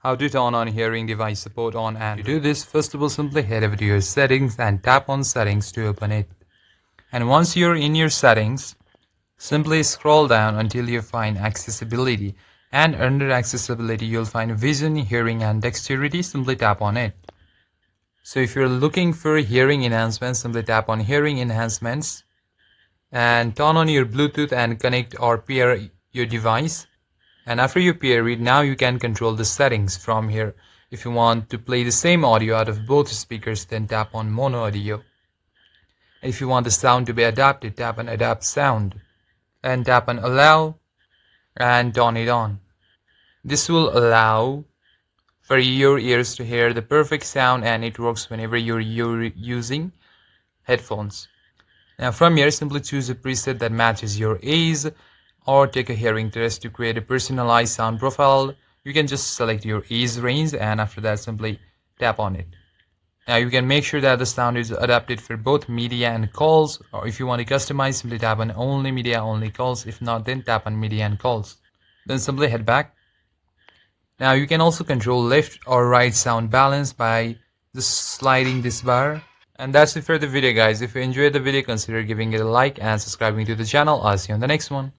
how to turn on hearing device support on Android. To do this, first of all, simply head over to your settings and tap on settings to open it. And once you're in your settings, simply scroll down until you find accessibility, and under accessibility you'll find vision, hearing and dexterity. Simply tap on it. So if you're looking for hearing enhancements, simply tap on hearing enhancements and turn on your Bluetooth and connect or pair your device. And after you pair it, now you can control the settings from here. If you want to play the same audio out of both speakers, then tap on mono audio. If you want the sound to be adapted, tap on adapt sound and tap on allow and turn it on. This will allow for your ears to hear the perfect sound, and it works whenever you're using headphones. Now from here, simply choose a preset that matches your ears or take a hearing test to create a personalized sound profile. You can just select your ears range and after that simply tap on it. Now you can make sure that the sound is adapted for both media and calls, or if you want to customize, simply tap on only media, only calls. If not, then tap on media and calls. Then simply head back. Now you can also control left or right sound balance by just sliding this bar. And that's it for the video, guys. If you enjoyed the video, consider giving it a like and subscribing to the channel. I'll see you on the next one.